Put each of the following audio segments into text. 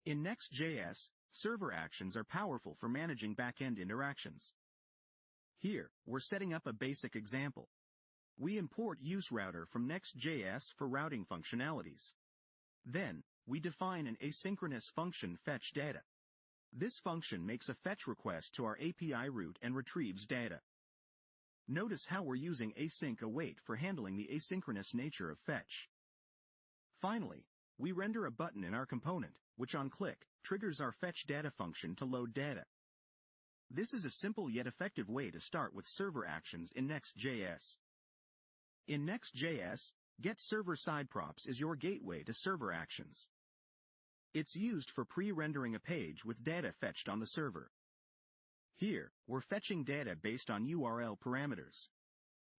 In Next.js, server actions are powerful for managing backend interactions. Here, we're setting up a basic example. We import useRouter from Next.js for routing functionalities. Then, we define an asynchronous function fetchData. This function makes a fetch request to our API route and retrieves data. Notice how we're using async await for handling the asynchronous nature of fetch. Finally, we render a button in our component, which on click, triggers our fetchData function to load data. This is a simple yet effective way to start with server actions in Next.js. In Next.js, getServerSide props is your gateway to server actions. It's used for pre-rendering a page with data fetched on the server. Here, we're fetching data based on URL parameters.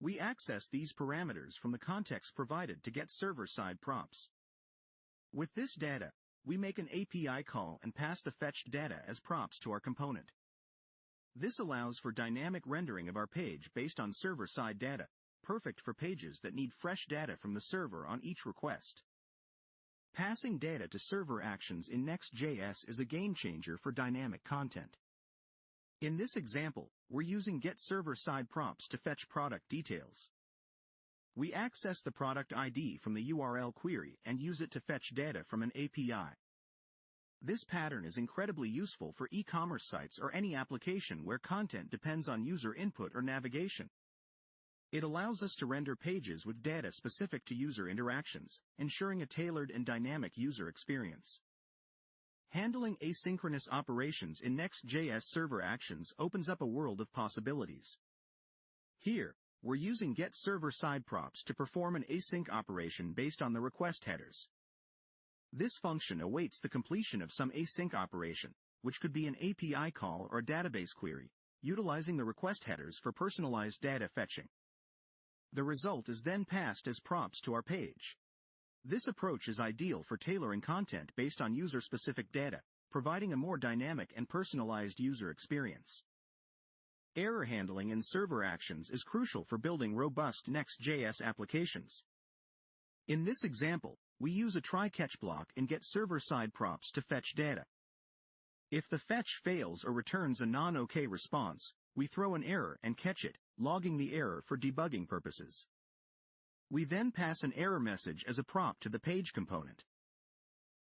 We access these parameters from the context provided to get server-side props. With this data, we make an API call and pass the fetched data as props to our component. This allows for dynamic rendering of our page based on server-side data, perfect for pages that need fresh data from the server on each request. Passing data to server actions in Next.js is a game-changer for dynamic content. In this example, we're using getServerSide props to fetch product details. We access the product ID from the URL query and use it to fetch data from an API. This pattern is incredibly useful for e-commerce sites or any application where content depends on user input or navigation. It allows us to render pages with data specific to user interactions, ensuring a tailored and dynamic user experience. Handling asynchronous operations in Next.js Server Actions opens up a world of possibilities. Here, we're using getServerSide props to perform an async operation based on the request headers. This function awaits the completion of some async operation, which could be an API call or a database query, utilizing the request headers for personalized data fetching. The result is then passed as props to our page. This approach is ideal for tailoring content based on user-specific data, providing a more dynamic and personalized user experience. Error handling in server actions is crucial for building robust Next.js applications. In this example, we use a try-catch block and getServerSide props to fetch data. If the fetch fails or returns a non-OK response, we throw an error and catch it, logging the error for debugging purposes. We then pass an error message as a prop to the page component.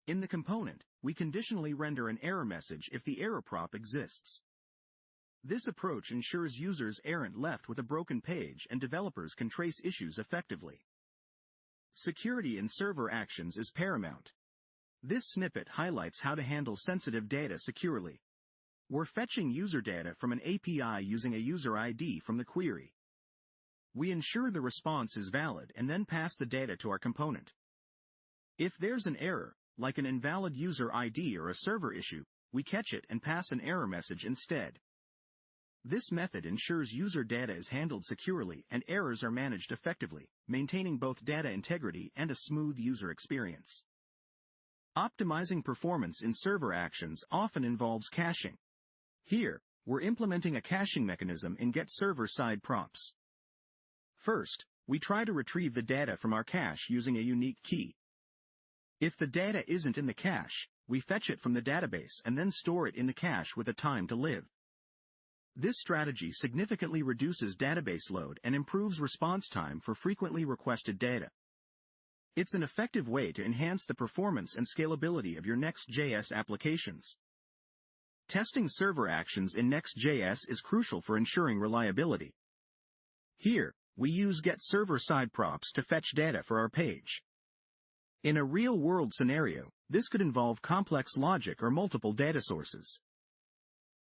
In the component, we conditionally render an error message if the error prop exists. This approach ensures users aren't left with a broken page and developers can trace issues effectively. Security in server actions is paramount. This snippet highlights how to handle sensitive data securely. We're fetching user data from an API using a user ID from the query. We ensure the response is valid and then pass the data to our component. If there's an error, like an invalid user ID or a server issue, we catch it and pass an error message instead. This method ensures user data is handled securely and errors are managed effectively, maintaining both data integrity and a smooth user experience. Optimizing performance in server actions often involves caching. Here, we're implementing a caching mechanism in getServerSide props. First, we try to retrieve the data from our cache using a unique key. If the data isn't in the cache, we fetch it from the database and then store it in the cache with a time to live. This strategy significantly reduces database load and improves response time for frequently requested data. It's an effective way to enhance the performance and scalability of your Next.js applications. Testing server actions in Next.js is crucial for ensuring reliability. Here, we use getServerSide props to fetch data for our page. In a real-world scenario, this could involve complex logic or multiple data sources.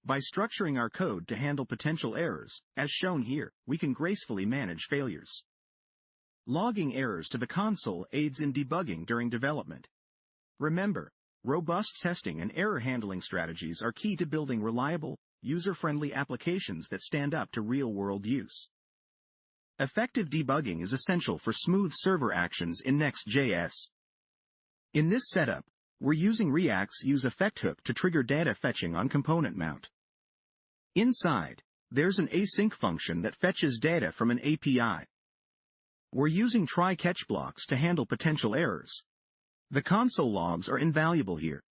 By structuring our code to handle potential errors, as shown here, we can gracefully manage failures. Logging errors to the console aids in debugging during development. Remember, robust testing and error handling strategies are key to building reliable, user-friendly applications that stand up to real-world use. Effective debugging is essential for smooth server actions in Next.js. In this setup, we're using React's useEffectHook to trigger data fetching on component mount. Inside, there's an async function that fetches data from an API. We're using try-catch blocks to handle potential errors. The console logs are invaluable here.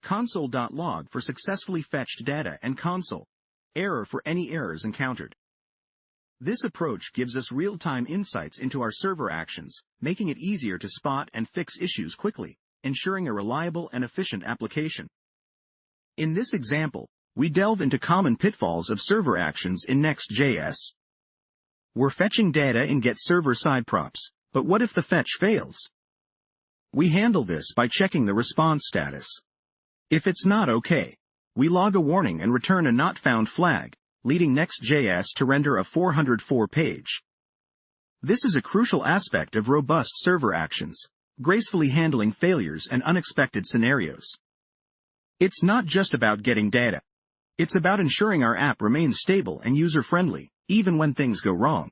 console.log for successfully fetched data, and console error for any errors encountered. This approach gives us real-time insights into our server actions, making it easier to spot and fix issues quickly, ensuring a reliable and efficient application. In this example, we delve into common pitfalls of server actions in Next.js. We're fetching data in get server-side props, but what if the fetch fails? We handle this by checking the response status. If it's not okay, we log a warning and return a not found flag, leading Next.js to render a 404 page. This is a crucial aspect of robust server actions, gracefully handling failures and unexpected scenarios. It's not just about getting data. It's about ensuring our app remains stable and user-friendly, even when things go wrong.